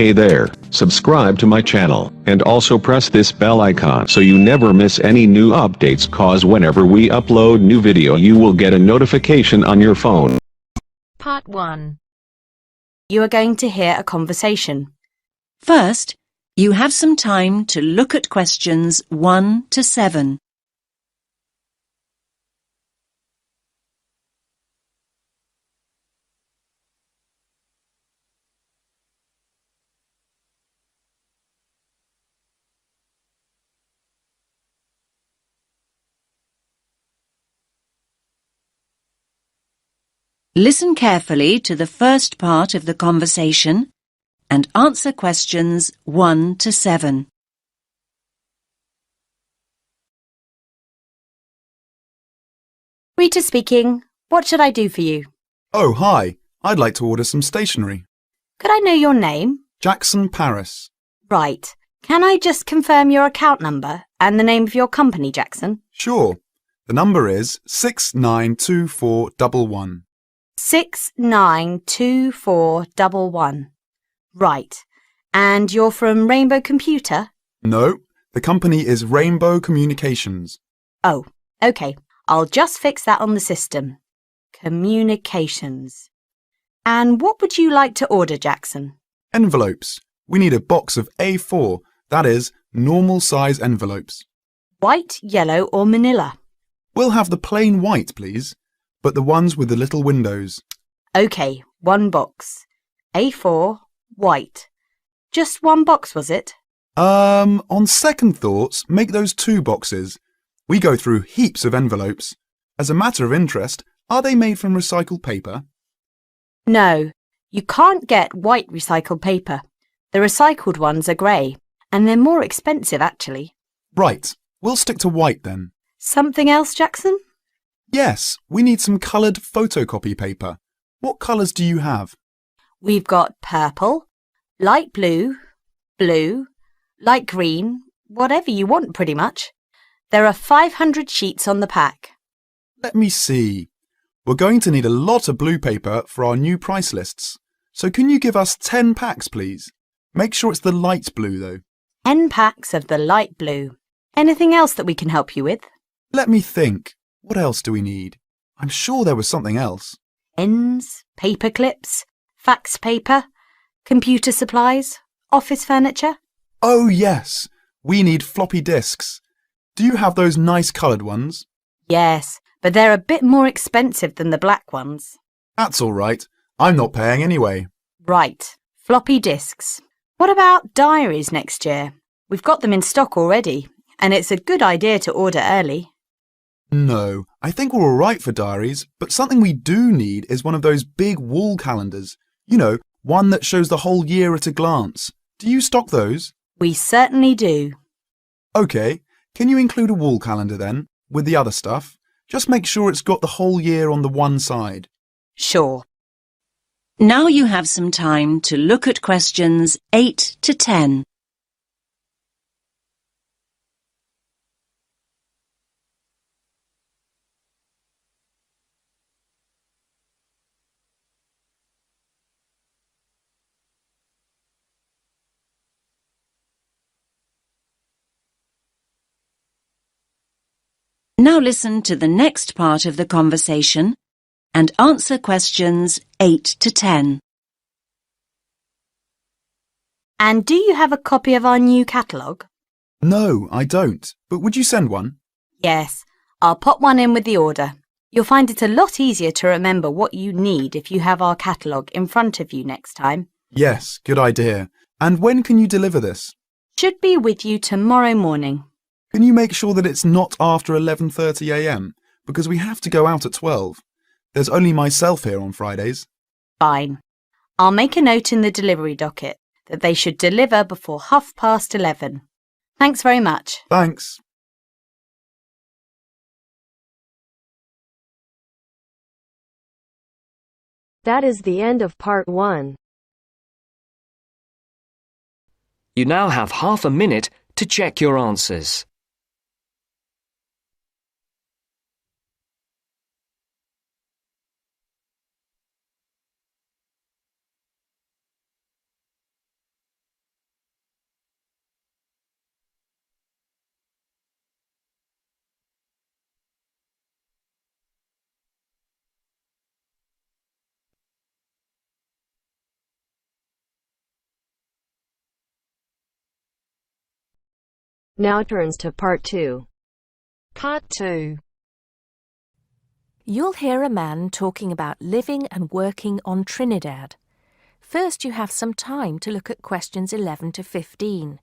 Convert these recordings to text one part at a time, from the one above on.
Hey there, subscribe to my channel, and also press this bell icon so you never miss any new updates, cause whenever we upload new video you will get a notification on your phone. Part 1. You are going to hear a conversation. First, you have some time to look at questions 1 to 7. Listen carefully to the first part of the conversation and answer questions 1 to 7. Rita speaking. What should I do for you? Oh, hi. I'd like to order some stationery. Could I know your name? Jackson Paris. Right. Can I just confirm your account number and the name of your company, Jackson? Sure. The number is 692411. 692411. Right. And you're from Rainbow Computer? No, the company is Rainbow Communications. Oh, okay. I'll just fix that on the system. Communications. And what would you like to order, Jackson? Envelopes. We need a box of A4, that is, normal size envelopes. White, yellow or manila? We'll have the plain white, please, but the ones with the little windows. Okay, one box. A4, white. Just one box, was it? On second thoughts, make those 2 boxes. We go through heaps of envelopes. As a matter of interest, are they made from recycled paper? No, you can't get white recycled paper. The recycled ones are grey, and they're more expensive actually. Right, we'll stick to white then. Something else, Jackson? Yes, we need some coloured photocopy paper. What colours do you have? We've got purple, light blue, blue, light green, whatever you want pretty much. There are 500 sheets on the pack. Let me see. We're going to need a lot of blue paper for our new price lists. So can you give us 10 packs, please? Make sure it's the light blue, though. 10 packs of the light blue. Anything else that we can help you with? Let me think. What else do we need? I'm sure there was something else. Pens, paper clips, fax paper, computer supplies, office furniture. Oh, yes. We need floppy disks. Do you have those nice coloured ones? Yes, but they're a bit more expensive than the black ones. That's all right. I'm not paying anyway. Right, floppy disks. What about diaries next year? We've got them in stock already, and it's a good idea to order early. No, I think we're all right for diaries, but something we do need is one of those big wall calendars. You know, one that shows the whole year at a glance. Do you stock those? We certainly do. OK, can you include a wall calendar then, with the other stuff? Just make sure it's got the whole year on the one side. Sure. Now you have some time to look at questions 8 to 10. Now listen to the next part of the conversation and answer questions 8 to 10. And do you have a copy of our new catalogue? No, I don't. But would you send one? Yes, I'll pop one in with the order. You'll find it a lot easier to remember what you need if you have our catalogue in front of you next time. Yes, good idea. And when can you deliver this? Should be with you tomorrow morning. Can you make sure that it's not after 11:30 a.m? Because we have to go out at 12. There's only myself here on Fridays. Fine. I'll make a note in the delivery docket that they should deliver before 11:30. Thanks very much. Thanks. That is the end of part 1. You now have half a minute to check your answers. Now turns to part 2. Part 2. You'll hear a man talking about living and working on Trinidad. First, you have some time to look at questions 11 to 15.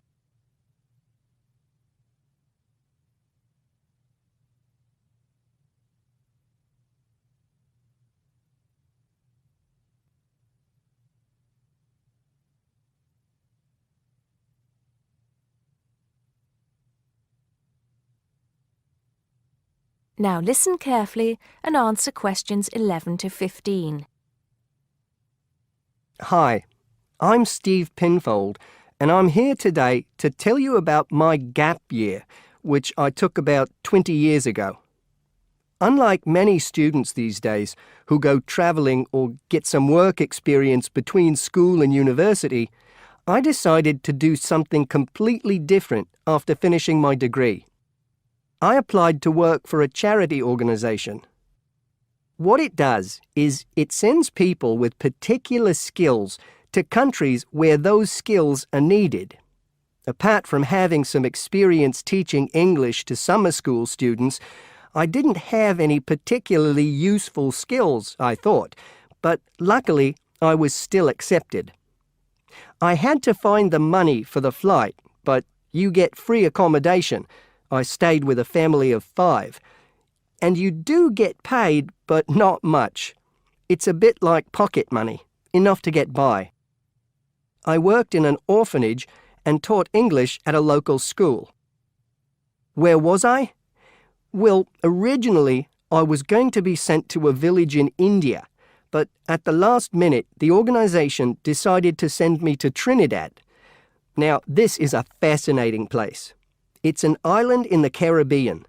Now listen carefully and answer questions 11 to 15. Hi, I'm Steve Pinfold, and I'm here today to tell you about my gap year, which I took about 20 years ago. Unlike many students these days who go travelling or get some work experience between school and university, I decided to do something completely different after finishing my degree. I applied to work for a charity organisation. What it does is it sends people with particular skills to countries where those skills are needed. Apart from having some experience teaching English to summer school students, I didn't have any particularly useful skills, I thought, but luckily I was still accepted. I had to find the money for the flight, but you get free accommodation. I stayed with a family of 5. And you do get paid, but not much. It's a bit like pocket money, enough to get by. I worked in an orphanage and taught English at a local school. Where was I? Well, originally I was going to be sent to a village in India, but at the last minute the organisation decided to send me to Trinidad. Now, this is a fascinating place. It's an island in the Caribbean.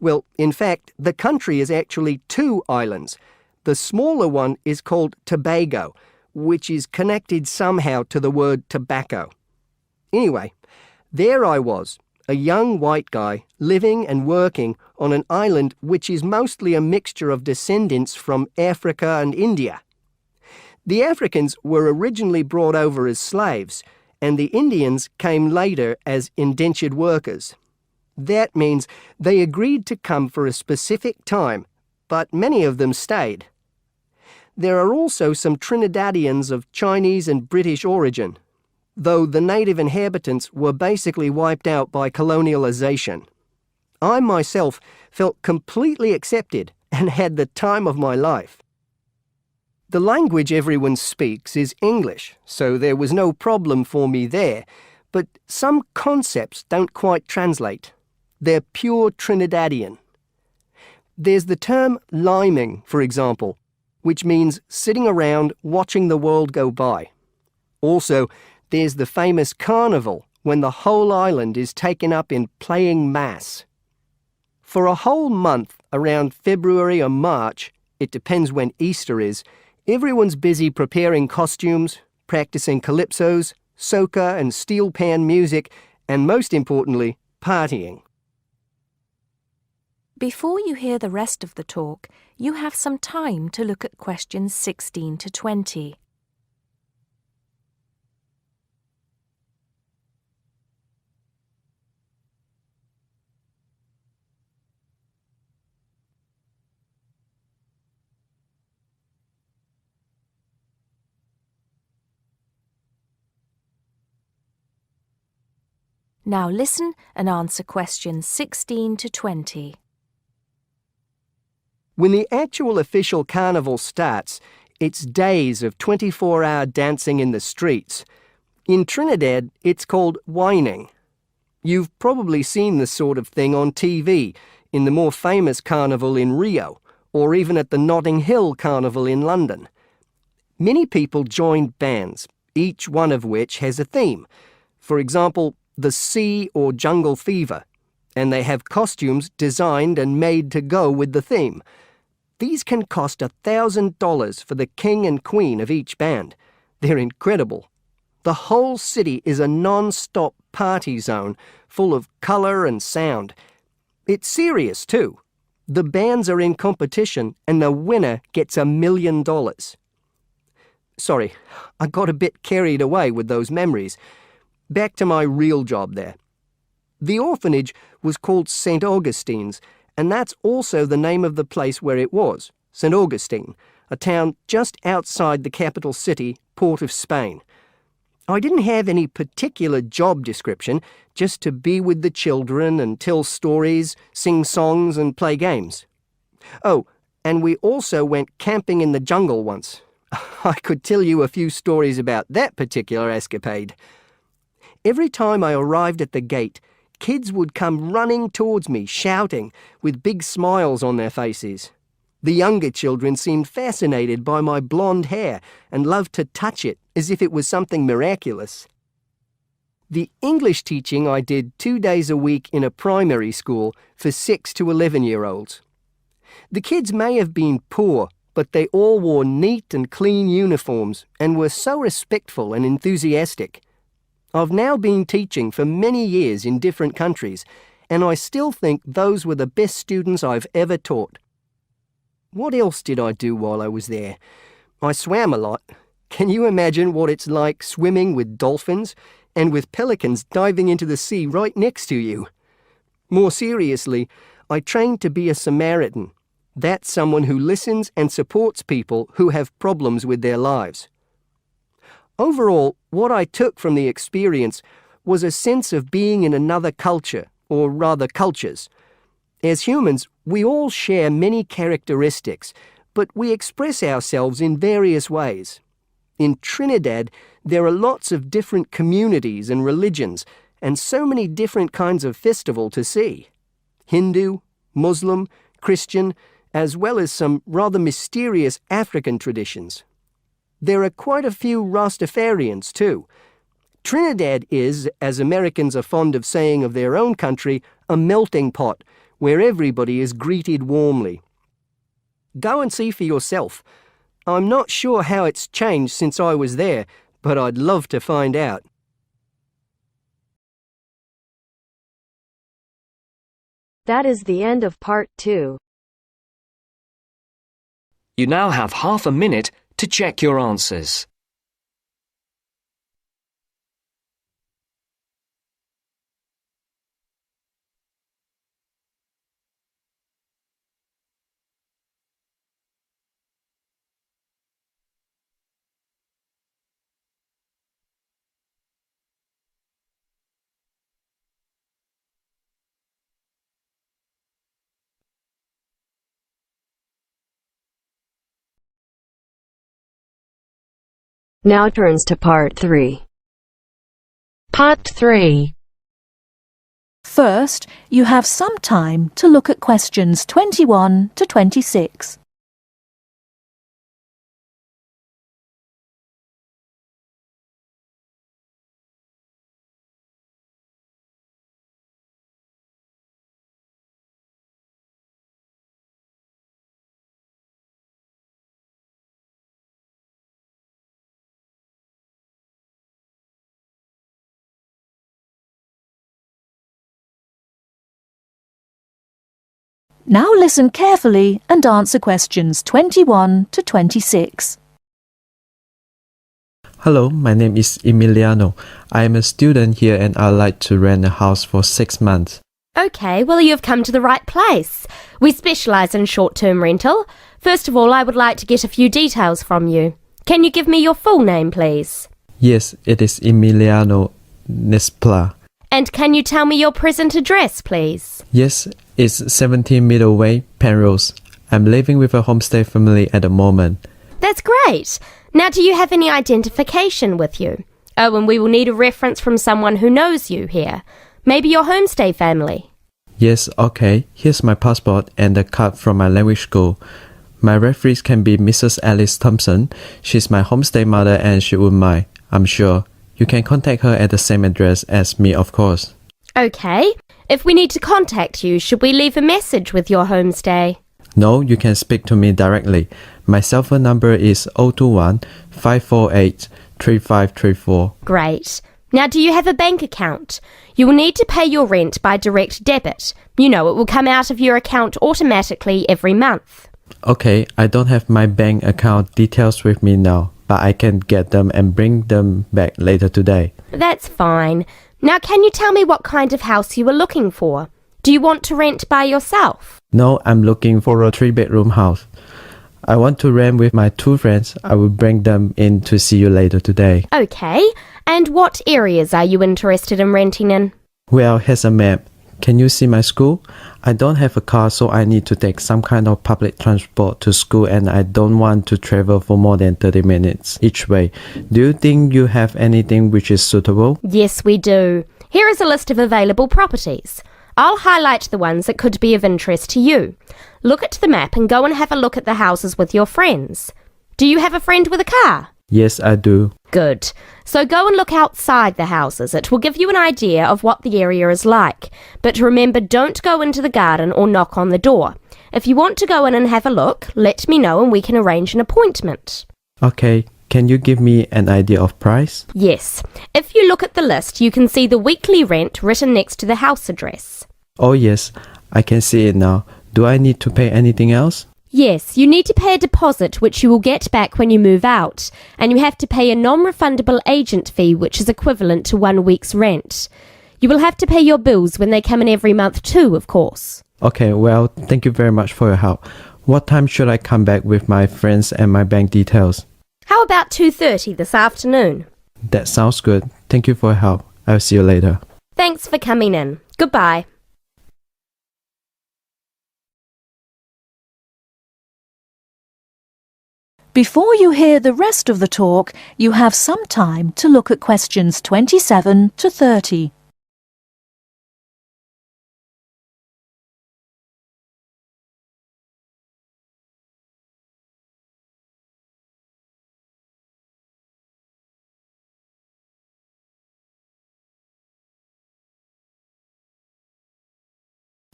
Well, in fact, the country is actually 2 islands. The smaller one is called Tobago, which is connected somehow to the word tobacco. Anyway, there I was, a young white guy living and working on an island which is mostly a mixture of descendants from Africa and India. The Africans were originally brought over as slaves, and the Indians came later as indentured workers. That means they agreed to come for a specific time, but many of them stayed. There are also some Trinidadians of Chinese and British origin, though the native inhabitants were basically wiped out by colonialization. I myself felt completely accepted and had the time of my life. The language everyone speaks is English, so there was no problem for me there, but some concepts don't quite translate. They're pure Trinidadian. There's the term liming, for example, which means sitting around watching the world go by. Also, there's the famous carnival, when the whole island is taken up in playing mass. For a whole month, around February or March, it depends when Easter is, everyone's busy preparing costumes, practicing calypsos, soca and steel pan music, and most importantly, partying. Before you hear the rest of the talk, you have some time to look at questions 16 to 20. Now listen and answer questions 16 to 20. When the actual official carnival starts, it's days of 24-hour dancing in the streets. In Trinidad, it's called whining. You've probably seen this sort of thing on TV, in the more famous carnival in Rio, or even at the Notting Hill Carnival in London. Many people joined bands, each one of which has a theme. For example, the Sea or Jungle Fever, and they have costumes designed and made to go with the theme. These can cost $1,000 for the king and queen of each band. They're incredible. The whole city is a non-stop party zone full of colour and sound. It's serious too. The bands are in competition and the winner gets $1 million. Sorry, I got a bit carried away with those memories. Back to my real job there. The orphanage was called St. Augustine's, and that's also the name of the place where it was, St. Augustine, a town just outside the capital city, Port of Spain. I didn't have any particular job description, just to be with the children and tell stories, sing songs and play games. Oh, and we also went camping in the jungle once. I could tell you a few stories about that particular escapade. Every time I arrived at the gate, kids would come running towards me, shouting, with big smiles on their faces. The younger children seemed fascinated by my blonde hair and loved to touch it as if it was something miraculous. The English teaching I did 2 days a week in a primary school for 6 to 11-year-olds. The kids may have been poor, but they all wore neat and clean uniforms and were so respectful and enthusiastic. I've now been teaching for many years in different countries, and I still think those were the best students I've ever taught. What else did I do while I was there? I swam a lot. Can you imagine what it's like swimming with dolphins and with pelicans diving into the sea right next to you? More seriously, I trained to be a Samaritan. That's someone who listens and supports people who have problems with their lives. Overall, what I took from the experience was a sense of being in another culture, or rather cultures. As humans, we all share many characteristics, but we express ourselves in various ways. In Trinidad, there are lots of different communities and religions, and so many different kinds of festival to see. Hindu, Muslim, Christian, as well as some rather mysterious African traditions. There are quite a few Rastafarians too. Trinidad is, as Americans are fond of saying of their own country, a melting pot, where everybody is greeted warmly. Go and see for yourself. I'm not sure how it's changed since I was there, but I'd love to find out. That is the end of part 2. You now have half a minute to check your answers. Now turns to part 3. Part 3. First, you have some time to look at questions 21 to 26. Now listen carefully and answer questions 21 to 26. Hello, my name is Emiliano. I am a student here and I'd like to rent a house for 6 months. OK, well you've come to the right place. We specialise in short-term rental. First of all, I would like to get a few details from you. Can you give me your full name, please? Yes, it is Emiliano Nespla. And can you tell me your present address, please? Yes, it's 17 Middleway, Penrose. I'm living with a homestay family at the moment. That's great. Now, do you have any identification with you? Oh, and we will need a reference from someone who knows you here. Maybe your homestay family. Yes, okay. Here's my passport and a card from my language school. My referees can be Mrs. Alice Thompson. She's my homestay mother and she wouldn't mind, I'm sure. You can contact her at the same address as me, of course. OK. If we need to contact you, should we leave a message with your homestay? No, you can speak to me directly. My cell phone number is 021 548 3534. Great. Now, do you have a bank account? You will need to pay your rent by direct debit. You know, it will come out of your account automatically every month. Okay, I don't have my bank account details with me now, but I can get them and bring them back later today. That's fine. Now can you tell me what kind of house you were looking for? Do you want to rent by yourself? No, I'm looking for a 3-bedroom house. I want to rent with my 2 friends. I will bring them in to see you later today. Okay. And what areas are you interested in renting in? Well, here's a map. Can you see my school? I don't have a car, so I need to take some kind of public transport to school, and I don't want to travel for more than 30 minutes each way. Do you think you have anything which is suitable? Yes, we do. Here is a list of available properties. I'll highlight the ones that could be of interest to you. Look at the map and go and have a look at the houses with your friends. Do you have a friend with a car? Yes, I do. Good. So go and look outside the houses. It will give you an idea of what the area is like. But remember, don't go into the garden or knock on the door. If you want to go in and have a look, let me know and we can arrange an appointment. Okay. Can you give me an idea of price? Yes. If you look at the list, you can see the weekly rent written next to the house address. Oh yes, I can see it now. Do I need to pay anything else? Yes, you need to pay a deposit which you will get back when you move out, and you have to pay a non-refundable agent fee which is equivalent to 1 week's rent. You will have to pay your bills when they come in every month too, of course. Okay, well, thank you very much for your help. What time should I come back with my friends and my bank details? How about 2:30 this afternoon? That sounds good. Thank you for your help. I'll see you later. Thanks for coming in. Goodbye. Before you hear the rest of the talk, you have some time to look at questions 27 to 30.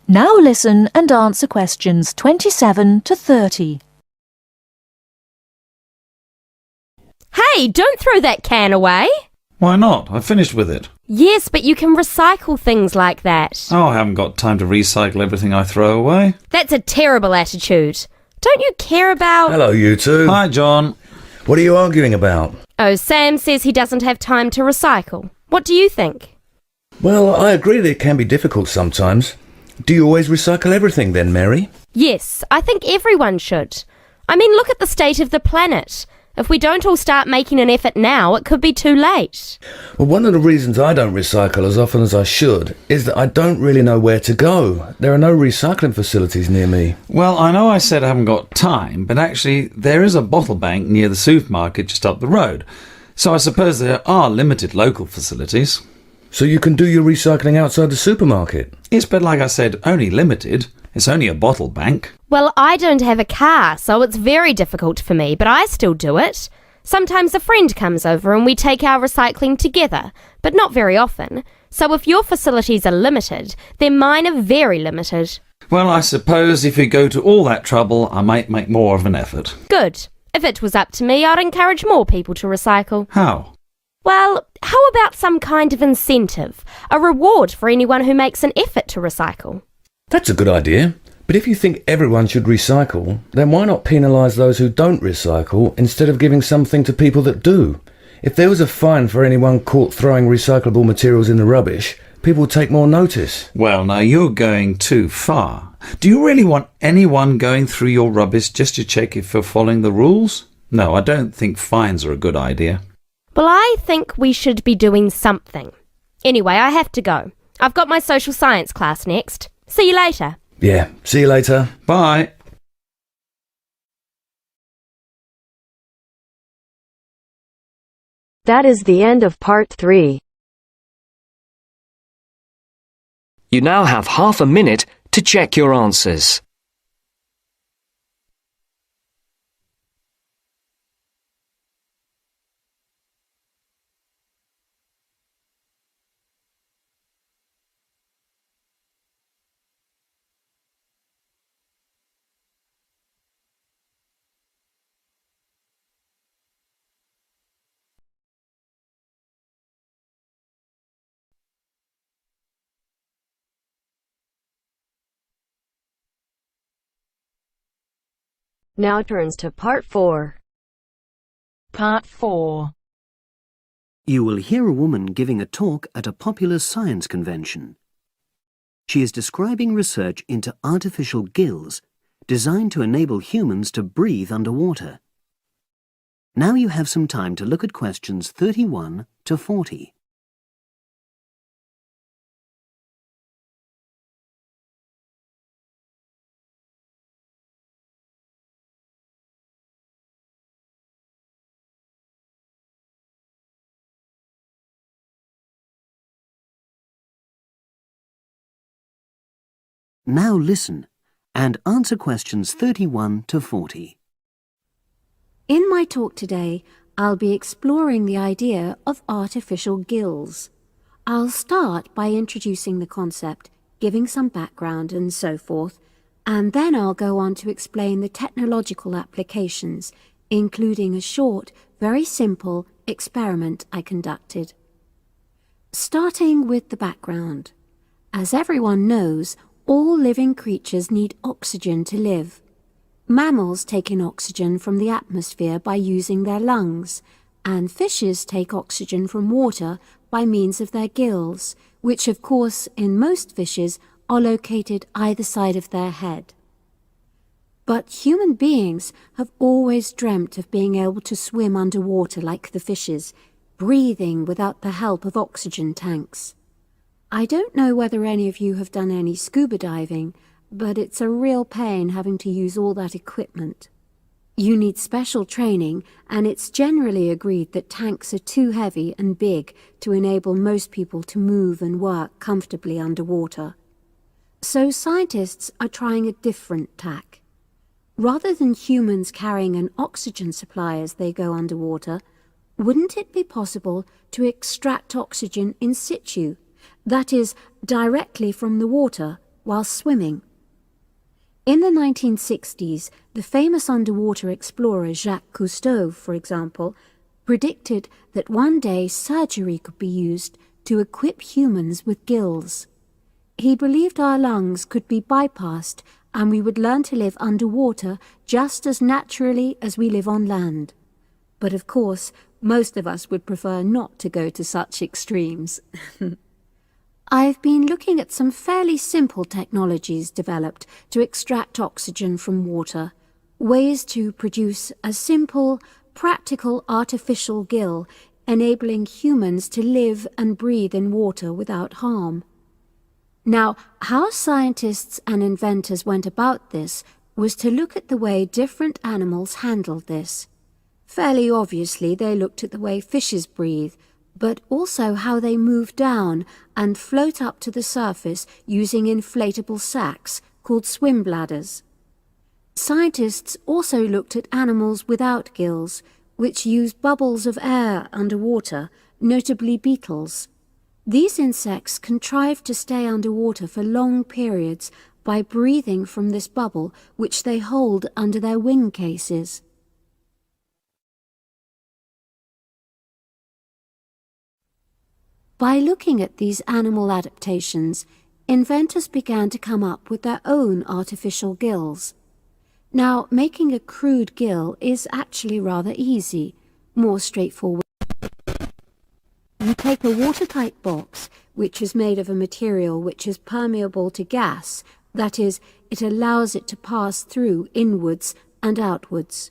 Now listen and answer questions 27 to 30. Hey, don't throw that can away. Why not? I finished with it. Yes, but you can recycle things like that. Oh, I haven't got time to recycle everything I throw away. That's a terrible attitude. Don't you care about... Hello, you two. Hi, John. What are you arguing about? Oh, Sam says he doesn't have time to recycle. What do you think? Well, I agree that it can be difficult sometimes. Do you always recycle everything then, Mary? Yes, I think everyone should. I mean, look at the state of the planet. If we don't all start making an effort now, it could be too late. Well, one of the reasons I don't recycle as often as I should is that I don't really know where to go. There are no recycling facilities near me. Well, I know I said I haven't got time, but actually there is a bottle bank near the supermarket just up the road. So I suppose there are limited local facilities. So you can do your recycling outside the supermarket? Yes, but like I said, only limited. It's only a bottle bank. Well, I don't have a car, so it's very difficult for me, but I still do it. Sometimes a friend comes over and we take our recycling together, but not very often. So if your facilities are limited, then mine are very limited. Well, I suppose if you go to all that trouble, I might make more of an effort. Good. If it was up to me, I'd encourage more people to recycle. How? Well, how about some kind of incentive? A reward for anyone who makes an effort to recycle? That's a good idea. But if you think everyone should recycle, then why not penalise those who don't recycle instead of giving something to people that do? If there was a fine for anyone caught throwing recyclable materials in the rubbish, people would take more notice. Well, now you're going too far. Do you really want anyone going through your rubbish just to check if you're following the rules? No, I don't think fines are a good idea. Well, I think we should be doing something. Anyway, I have to go. I've got my social science class next. See you later. Yeah, see you later. Bye. That is the end of part 3. You now have half a minute to check your answers. Now turns to part 4. Part 4. You will hear a woman giving a talk at a popular science convention. She is describing research into artificial gills designed to enable humans to breathe underwater. Now you have some time to look at questions 31 to 40. Now listen and answer questions 31 to 40. In my talk today, I'll be exploring the idea of artificial gills. I'll start by introducing the concept, giving some background and so forth, and then I'll go on to explain the technological applications, including a short, very simple experiment I conducted. Starting with the background. As everyone knows, all living creatures need oxygen to live. Mammals take in oxygen from the atmosphere by using their lungs, and fishes take oxygen from water by means of their gills, which of course in most fishes are located either side of their head. But human beings have always dreamt of being able to swim underwater like the fishes, breathing without the help of oxygen tanks. I don't know whether any of you have done any scuba diving, but it's a real pain having to use all that equipment. You need special training, and it's generally agreed that tanks are too heavy and big to enable most people to move and work comfortably underwater. So scientists are trying a different tack. Rather than humans carrying an oxygen supply as they go underwater, wouldn't it be possible to extract oxygen in situ? That is, directly from the water while swimming. In the 1960s, the famous underwater explorer Jacques Cousteau, for example, predicted that one day surgery could be used to equip humans with gills. He believed our lungs could be bypassed and we would learn to live underwater just as naturally as we live on land. But of course, most of us would prefer not to go to such extremes. I've been looking at some fairly simple technologies developed to extract oxygen from water, ways to produce a simple, practical artificial gill, enabling humans to live and breathe in water without harm. Now, how scientists and inventors went about this was to look at the way different animals handled this. Fairly obviously, they looked at the way fishes breathe, but also how they move down and float up to the surface using inflatable sacs called swim bladders. Scientists also looked at animals without gills, which use bubbles of air underwater, notably beetles. These insects contrive to stay underwater for long periods by breathing from this bubble which they hold under their wing cases. By looking at these animal adaptations, inventors began to come up with their own artificial gills. Now, making a crude gill is actually rather easy, more straightforward. You take a watertight box, which is made of a material which is permeable to gas, that is, it allows it to pass through inwards and outwards.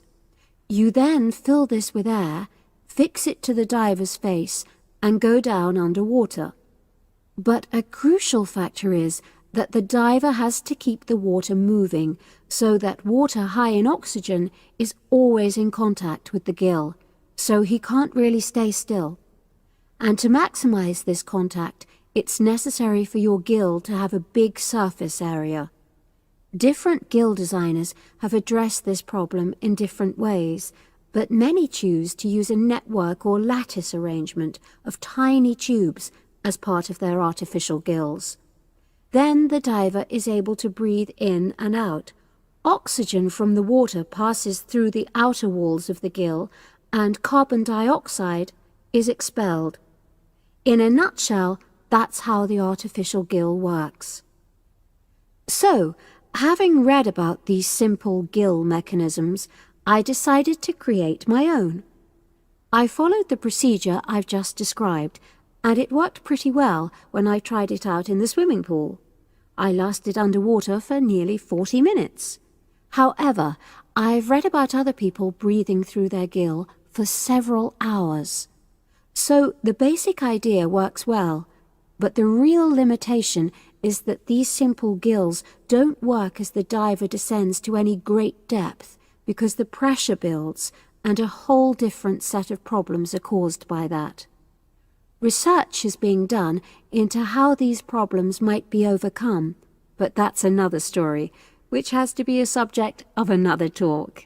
You then fill this with air, fix it to the diver's face, and go down underwater. But a crucial factor is that the diver has to keep the water moving so that water high in oxygen is always in contact with the gill, so he can't really stay still. And to maximize this contact, it's necessary for your gill to have a big surface area. Different gill designers have addressed this problem in different ways, but many choose to use a network or lattice arrangement of tiny tubes as part of their artificial gills. Then the diver is able to breathe in and out. Oxygen from the water passes through the outer walls of the gill, and carbon dioxide is expelled. In a nutshell, that's how the artificial gill works. So, having read about these simple gill mechanisms, I decided to create my own. I followed the procedure I've just described, and it worked pretty well when I tried it out in the swimming pool. I lasted underwater for nearly 40 minutes. However, I've read about other people breathing through their gill for several hours. So the basic idea works well, but the real limitation is that these simple gills don't work as the diver descends to any great depth because the pressure builds and a whole different set of problems are caused by that. Research is being done into how these problems might be overcome, but that's another story, which has to be a subject of another talk.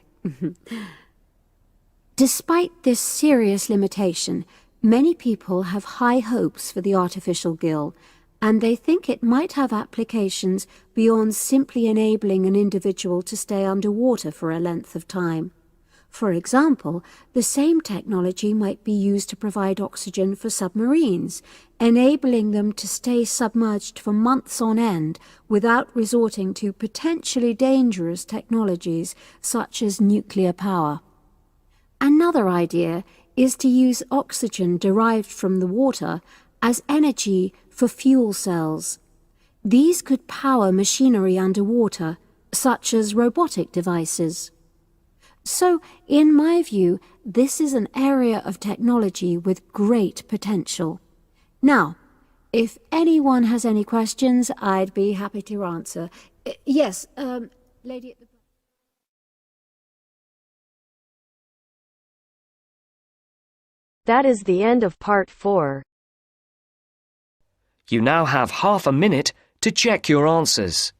Despite this serious limitation, many people have high hopes for the artificial gill, and they think it might have applications beyond simply enabling an individual to stay underwater for a length of time. For example, the same technology might be used to provide oxygen for submarines, enabling them to stay submerged for months on end without resorting to potentially dangerous technologies such as nuclear power. Another idea is to use oxygen derived from the water as energy for fuel cells. These could power machinery underwater, such as robotic devices. So, in my view, this is an area of technology with great potential. Now, if anyone has any questions, I'd be happy to answer. Yes, lady at the... That is the end of part 4. You now have half a minute to check your answers.